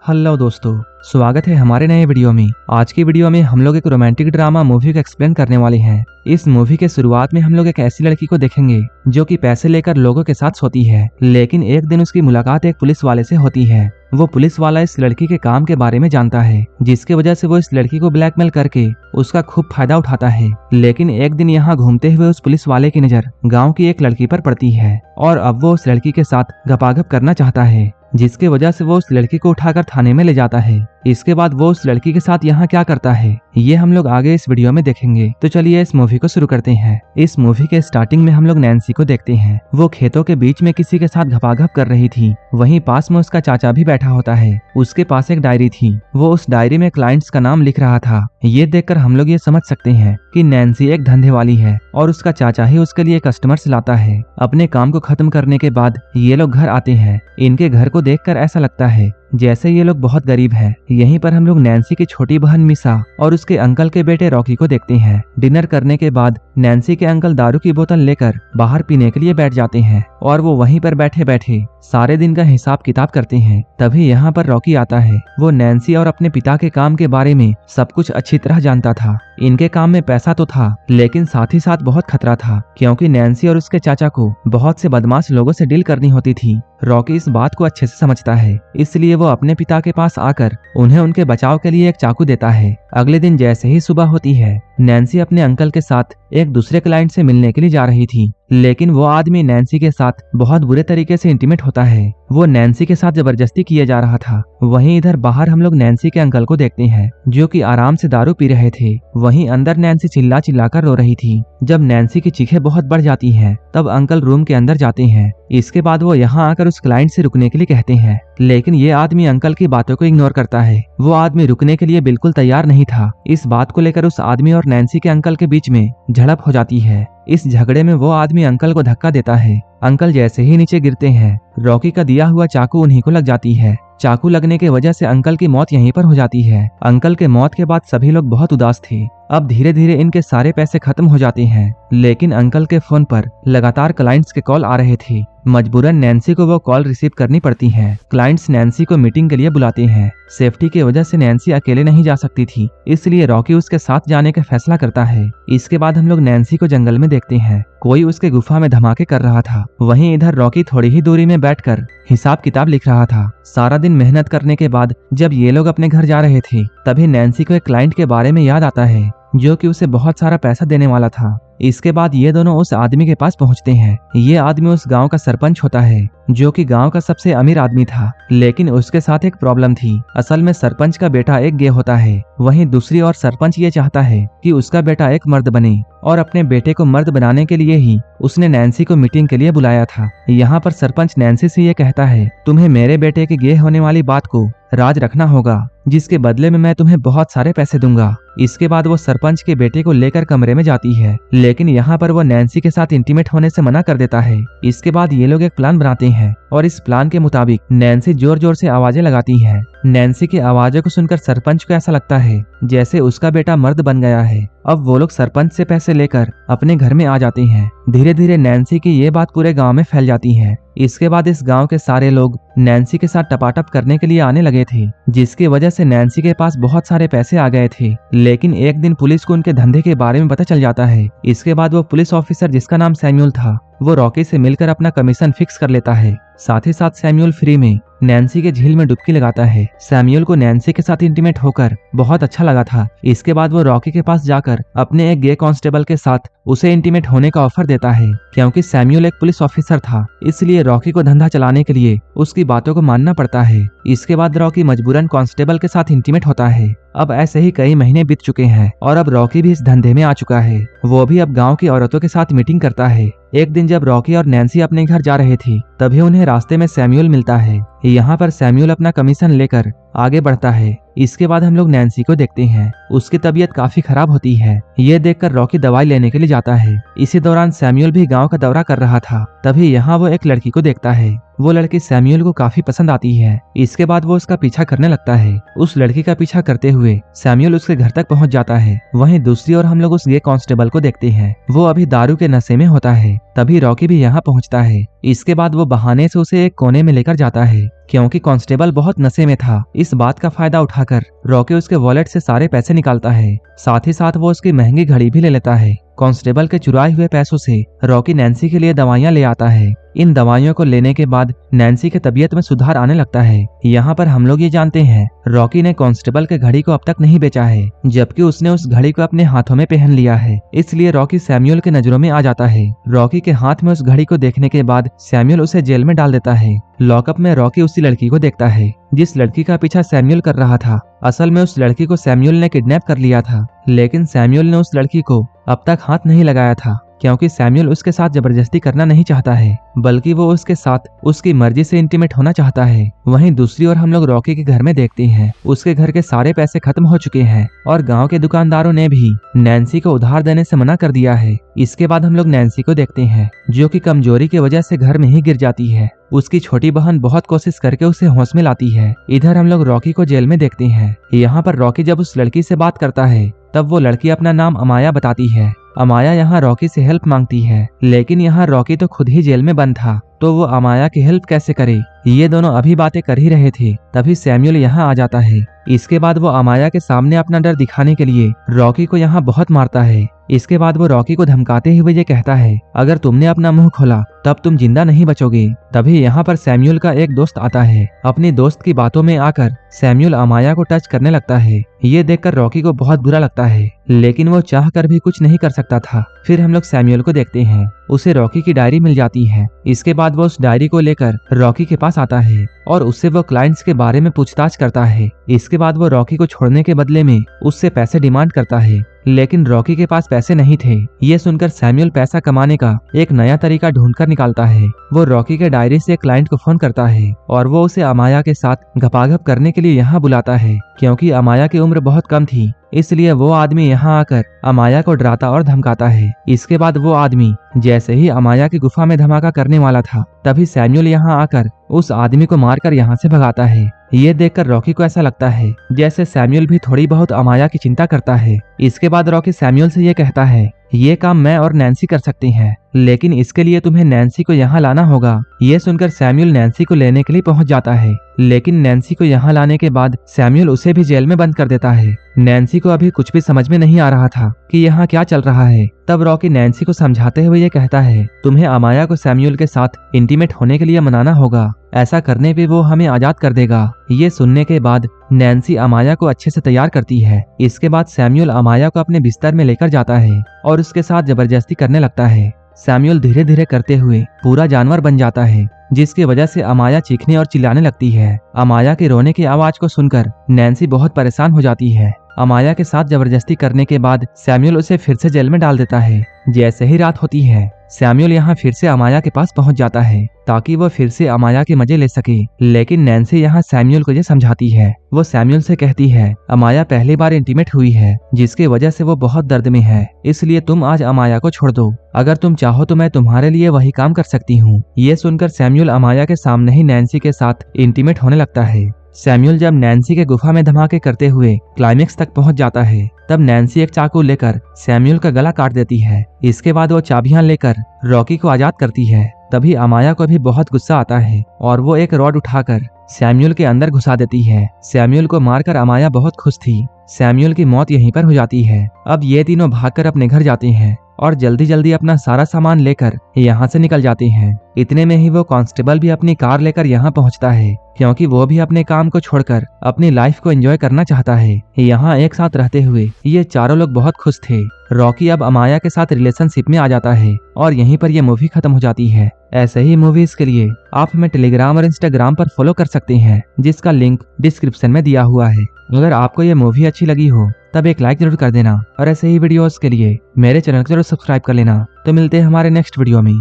Hello दोस्तों, स्वागत है हमारे नए वीडियो में। आज की वीडियो में हम लोग एक रोमांटिक ड्रामा मूवी को एक्सप्लेन करने वाले हैं। इस मूवी के शुरुआत में हम लोग एक ऐसी लड़की को देखेंगे जो कि पैसे लेकर लोगों के साथ सोती है, लेकिन एक दिन उसकी मुलाकात एक पुलिस वाले से होती है। वो पुलिस वाला इस लड़की के काम के बारे में जानता है, जिसकी वजह से वो इस लड़की को ब्लैकमेल करके उसका खूब फायदा उठाता है। लेकिन एक दिन यहाँ घूमते हुए उस पुलिस वाले की नजर गाँव की एक लड़की पर पड़ती है और अब वो उस लड़की के साथ गपागप करना चाहता है, जिसकी वजह से वो उस लड़की को उठाकर थाने में ले जाता है। इसके बाद वो उस लड़की के साथ यहाँ क्या करता है ये हम लोग आगे इस वीडियो में देखेंगे। तो चलिए इस मूवी को शुरू करते हैं। इस मूवी के स्टार्टिंग में हम लोग नैन्सी को देखते हैं। वो खेतों के बीच में किसी के साथ घपाघप कर रही थी। वहीं पास में उसका चाचा भी बैठा होता है। उसके पास एक डायरी थी। वो उस डायरी में क्लाइंट्स का नाम लिख रहा था। ये देखकर हम लोग ये समझ सकते हैं कि नैन्सी एक धंधे वाली है और उसका चाचा ही उसके लिए कस्टमर्स लाता है। अपने काम को खत्म करने के बाद ये लोग घर आते हैं। इनके घर को देखकर ऐसा लगता है जैसे ये लोग बहुत गरीब हैं। यहीं पर हम लोग नैन्सी की छोटी बहन मिसा और उसके अंकल के बेटे रॉकी को देखते हैं। डिनर करने के बाद नैन्सी के अंकल दारू की बोतल लेकर बाहर पीने के लिए बैठ जाते हैं और वो वहीं पर बैठे बैठे सारे दिन का हिसाब किताब करते हैं। तभी यहाँ पर रॉकी आता है। वो नैन्सी और अपने पिता के काम के बारे में सब कुछ अच्छी तरह जानता था। इनके काम में पैसा तो था, लेकिन साथ ही साथ बहुत खतरा था, क्योंकि नैन्सी और उसके चाचा को बहुत से बदमाश लोगों से डील करनी होती थी। रॉकी इस बात को अच्छे से समझता है, इसलिए वो अपने पिता के पास आकर उन्हें उनके बचाव के लिए एक चाकू देता है। अगले दिन जैसे ही सुबह होती है, नैन्सी अपने अंकल के साथ एक दूसरे क्लाइंट से मिलने के लिए जा रही थी, लेकिन वो आदमी नैन्सी के साथ बहुत बुरे तरीके से इंटीमेट होता है। वो नैन्सी के साथ जबरदस्ती किए जा रहा था। वहीं इधर बाहर हम लोग नैन्सी के अंकल को देखते हैं, जो कि आराम से दारू पी रहे थे। वहीं अंदर नैन्सी चिल्ला चिल्ला कर रो रही थी। जब नैन्सी की चीखें बहुत बढ़ जाती हैं, तब अंकल रूम के अंदर जाते हैं। इसके बाद वो यहाँ आकर उस क्लाइंट से रुकने के लिए कहते हैं, लेकिन ये आदमी अंकल की बातों को इग्नोर करता है। वो आदमी रुकने के लिए बिल्कुल तैयार नहीं था। इस बात को लेकर उस आदमी और नैन्सी के अंकल के बीच में झड़प हो जाती है। इस झगड़े में वो आदमी अंकल को धक्का देता है। अंकल जैसे ही नीचे गिरते हैं, रॉकी का दिया हुआ चाकू उन्हीं को लग जाती है। चाकू लगने की वजह से अंकल की मौत यहीं पर हो जाती है। अंकल के मौत के बाद सभी लोग बहुत उदास थे। अब धीरे धीरे इनके सारे पैसे खत्म हो जाते हैं, लेकिन अंकल के फोन पर लगातार क्लाइंट्स के कॉल आ रहे थे। मजबूरन नैन्सी को वो कॉल रिसीव करनी पड़ती है। क्लाइंट्स नैन्सी को मीटिंग के लिए बुलाते हैं। सेफ्टी की वजह से नैन्सी अकेले नहीं जा सकती थी, इसलिए रॉकी उसके साथ जाने का फैसला करता है। इसके बाद हम लोग नैन्सी को जंगल में देखते हैं। कोई उसके गुफा में धमाके कर रहा था। वहीं इधर रॉकी थोड़ी ही दूरी में बैठकर हिसाब किताब लिख रहा था। सारा दिन मेहनत करने के बाद जब ये लोग अपने घर जा रहे थे, तभी नैन्सी को एक क्लाइंट के बारे में याद आता है, जो कि उसे बहुत सारा पैसा देने वाला था। इसके बाद ये दोनों उस आदमी के पास पहुंचते हैं। ये आदमी उस गांव का सरपंच होता है, जो कि गांव का सबसे अमीर आदमी था, लेकिन उसके साथ एक प्रॉब्लम थी। असल में सरपंच का बेटा एक गे होता है। वहीं दूसरी ओर सरपंच ये चाहता है कि उसका बेटा एक मर्द बने, और अपने बेटे को मर्द बनाने के लिए ही उसने नैन्सी को मीटिंग के लिए बुलाया था। यहाँ पर सरपंच नैन्सी से ये कहता है, तुम्हें मेरे बेटे के गे होने वाली बात को राज रखना होगा, जिसके बदले में मैं तुम्हें बहुत सारे पैसे दूंगा। इसके बाद वो सरपंच के बेटे को लेकर कमरे में जाती है, लेकिन यहाँ पर वो नैन्सी के साथ इंटीमेट होने से मना कर देता है। इसके बाद ये लोग एक प्लान बनाते हैं और इस प्लान के मुताबिक नैन्सी जोर जोर से आवाजें लगाती है। नैन्सी की आवाजों को सुनकर सरपंच को ऐसा लगता है जैसे उसका बेटा मर्द बन गया है। अब वो लोग सरपंच से पैसे लेकर अपने घर में आ जाते हैं। धीरे धीरे नैन्सी की ये बात पूरे गांव में फैल जाती है। इसके बाद इस गांव के सारे लोग नैन्सी के साथ टपाटप करने के लिए आने लगे थे, जिसकी वजह से नैन्सी के पास बहुत सारे पैसे आ गए थे। लेकिन एक दिन पुलिस को उनके धंधे के बारे में पता चल जाता है। इसके बाद वो पुलिस ऑफिसर, जिसका नाम सैमुअल था, वो रॉकी से मिलकर अपना कमीशन फिक्स कर लेता है। साथ ही साथ सैमुअल फ्री में नैन्सी के झील में डुबकी लगाता है। सैमुअल को नैन्सी के साथ इंटीमेट होकर बहुत अच्छा लगा था। इसके बाद वो रॉकी के पास जाकर अपने एक गे कांस्टेबल के साथ उसे इंटीमेट होने का ऑफर देता है। क्योंकि सैमुअल एक पुलिस ऑफिसर था, इसलिए रॉकी को धंधा चलाने के लिए उसकी बातों को मानना पड़ता है। इसके बाद रॉकी मजबूरन कांस्टेबल के साथ इंटीमेट होता है। अब ऐसे ही कई महीने बीत चुके हैं और अब रॉकी भी इस धंधे में आ चुका है। वो भी अब गांव की औरतों के साथ मीटिंग करता है। एक दिन जब रॉकी और नैन्सी अपने घर जा रहे थे, तभी उन्हें रास्ते में सैमुअल मिलता है। यहाँ पर सैमुअल अपना कमीशन लेकर आगे बढ़ता है। इसके बाद हम लोग नैन्सी को देखते हैं। उसकी तबीयत काफी खराब होती है। ये देखकर रॉकी दवाई लेने के लिए जाता है। इसी दौरान सैमुअल भी गांव का दौरा कर रहा था। तभी यहाँ वो एक लड़की को देखता है। वो लड़की सैमुअल को काफी पसंद आती है। इसके बाद वो उसका पीछा करने लगता है। उस लड़की का पीछा करते हुए सैमुअल उसके घर तक पहुंच जाता है। वहीं दूसरी ओर हम लोग उस गे कांस्टेबल को देखते हैं। वो अभी दारू के नशे में होता है। तभी रॉकी भी यहाँ पहुंचता है। इसके बाद वो बहाने से उसे एक कोने में लेकर जाता है, क्योंकि कांस्टेबल बहुत नशे में था। इस बात का फायदा उठाकर रॉकी उसके वॉलेट से सारे पैसे निकालता है। साथ ही साथ वो उसकी महंगी घड़ी भी ले लेता है। कांस्टेबल के चुराए हुए पैसों से रॉकी नैन्सी के लिए दवाइयां ले आता है। इन दवाइयों को लेने के बाद नैन्सी के तबीयत में सुधार आने लगता है। यहाँ पर हम लोग ये जानते हैं रॉकी ने कांस्टेबल के घड़ी को अब तक नहीं बेचा है, जबकि उसने उस घड़ी को अपने हाथों में पहन लिया है। इसलिए रॉकी सैमुअल के नजरों में आ जाता है। रॉकी के हाथ में उस घड़ी को देखने के बाद सैमुअल उसे जेल में डाल देता है। लॉकअप में रॉकी उसी लड़की को देखता है जिस लड़की का पीछा सैमुअल कर रहा था। असल में उस लड़की को सैमुअल ने किडनैप कर लिया था, लेकिन सैमुअल ने उस लड़की को अब तक हाथ नहीं लगाया था, क्योंकि सैमुअल उसके साथ जबरदस्ती करना नहीं चाहता है, बल्कि वो उसके साथ उसकी मर्जी से इंटीमेट होना चाहता है। वहीं दूसरी ओर हम लोग रॉकी के घर में देखते हैं उसके घर के सारे पैसे खत्म हो चुके हैं और गांव के दुकानदारों ने भी नैन्सी को उधार देने से मना कर दिया है। इसके बाद हम लोग नैन्सी को देखते हैं, जो कि कमजोरी की वजह से घर में ही गिर जाती है। उसकी छोटी बहन बहुत कोशिश करके उसे होश में लाती है। इधर हम लोग रॉकी को जेल में देखते हैं। यहाँ पर रॉकी जब उस लड़की से बात करता है, तब वो लड़की अपना नाम अमाया बताती है। अमाया यहाँ रॉकी से हेल्प मांगती है, लेकिन यहाँ रॉकी तो खुद ही जेल में बंद था, तो वो अमाया की हेल्प कैसे करे। ये दोनों अभी बातें कर ही रहे थे, तभी सैमुअल यहाँ आ जाता है। इसके बाद वो अमाया के सामने अपना डर दिखाने के लिए रॉकी को यहाँ बहुत मारता है। इसके बाद वो रॉकी को धमकाते हुए ये कहता है, अगर तुमने अपना मुंह खोला तब तुम जिंदा नहीं बचोगे। तभी यहाँ पर सैमुअल का एक दोस्त आता है। अपनी दोस्त की बातों में आकर सैमुअल अमाया को टच करने लगता है। ये देखकर रॉकी को बहुत बुरा लगता है, लेकिन वो चाह कर भी कुछ नहीं कर सकता था। फिर हम लोग सैमुअल को देखते हैं, उसे रॉकी की डायरी मिल जाती है। इसके बाद वो उस डायरी को लेकर रॉकी के पास आता है और उससे वो क्लाइंट्स के बारे में पूछताछ करता है। इसके बाद वो रॉकी को छोड़ने के बदले में उससे पैसे डिमांड करता है, लेकिन रॉकी के पास पैसे नहीं थे। ये सुनकर सैमुअल पैसा कमाने का एक नया तरीका ढूंढकर निकालता है। वो रॉकी के डायरी से क्लाइंट को फोन करता है और वो उसे अमाया के साथ घपाघप करने के लिए यहाँ बुलाता है, क्योंकि अमाया की उम्र बहुत कम थी। इसलिए वो आदमी यहाँ आकर अमाया को डराता और धमकाता है। इसके बाद वो आदमी जैसे ही अमाया की गुफा में धमाका करने वाला था, तभी सैमुअल यहाँ आकर उस आदमी को मारकर यहाँ से भगाता है। ये देखकर रॉकी को ऐसा लगता है जैसे सैमुअल भी थोड़ी बहुत अमाया की चिंता करता है। इसके बाद रॉकी सैमुअल से ये कहता है, ये काम मैं और नैन्सी कर सकती हैं, लेकिन इसके लिए तुम्हें नैन्सी को यहाँ लाना होगा। ये सुनकर सैमुअल नैन्सी को लेने के लिए पहुंच जाता है, लेकिन नैन्सी को यहाँ लाने के बाद सैमुअल उसे भी जेल में बंद कर देता है। नैन्सी को अभी कुछ भी समझ में नहीं आ रहा था कि यहाँ क्या चल रहा है। तब रॉकी नैन्सी को समझाते हुए ये कहता है, तुम्हें अमाया को सैमुअल के साथ इंटीमेट होने के लिए मनाना होगा, ऐसा करने पे वो हमें आजाद कर देगा। ये सुनने के बाद नैन्सी अमाया को अच्छे से तैयार करती है। इसके बाद सैमुअल अमाया को अपने बिस्तर में लेकर जाता है और उसके साथ जबरदस्ती करने लगता है। सैमुअल धीरे धीरे करते हुए पूरा जानवर बन जाता है, जिसकी वजह से अमाया चीखने और चिल्लाने लगती है। अमाया के रोने की आवाज को सुनकर नैन्सी बहुत परेशान हो जाती है। अमाया के साथ जबरदस्ती करने के बाद सैमुअल उसे फिर से जेल में डाल देता है। जैसे ही रात होती है, सैमुअल यहाँ फिर से अमाया के पास पहुंच जाता है ताकि वो फिर से अमाया के मजे ले सके, लेकिन नैन्सी यहाँ सैमुअल को ये समझाती है। वो सैमुअल से कहती है, अमाया पहली बार इंटीमेट हुई है, जिसकी वजह से वो बहुत दर्द में है, इसलिए तुम आज अमाया को छोड़ दो। अगर तुम चाहो तो मैं तुम्हारे लिए वही काम कर सकती हूँ। ये सुनकर सैमुअल अमाया के सामने ही नैन्सी के साथ इंटीमेट होने लगता है। सैमुअल जब नैन्सी के गुफा में धमाके करते हुए क्लाइमेक्स तक पहुंच जाता है, तब नैन्सी एक चाकू लेकर सैमुअल का गला काट देती है। इसके बाद वो चाबियां लेकर रॉकी को आजाद करती है। तभी अमाया को भी बहुत गुस्सा आता है और वो एक रॉड उठाकर सैमुअल के अंदर घुसा देती है। सैमुअल को मारकर अमाया बहुत खुश थी। सैमुअल की मौत यहीं पर हो जाती है। अब ये तीनों भागकर अपने घर जाते हैं और जल्दी जल्दी अपना सारा सामान लेकर यहाँ से निकल जाते हैं। इतने में ही वो कांस्टेबल भी अपनी कार लेकर यहाँ पहुँचता है, क्योंकि वो भी अपने काम को छोड़कर अपनी लाइफ को एंजॉय करना चाहता है। यहाँ एक साथ रहते हुए ये चारों लोग बहुत खुश थे। रॉकी अब अमाया के साथ रिलेशनशिप में आ जाता है और यहीं पर ये मूवी खत्म हो जाती है। ऐसे ही मूवीज के लिए आप हमें टेलीग्राम और इंस्टाग्राम पर फॉलो कर सकते हैं, जिसका लिंक डिस्क्रिप्शन में दिया हुआ है। अगर आपको ये मूवी अच्छी लगी हो तब एक लाइक जरूर कर देना और ऐसे ही वीडियोस के लिए मेरे चैनल को जरूर सब्सक्राइब कर लेना। तो मिलते हैं हमारे नेक्स्ट वीडियो में।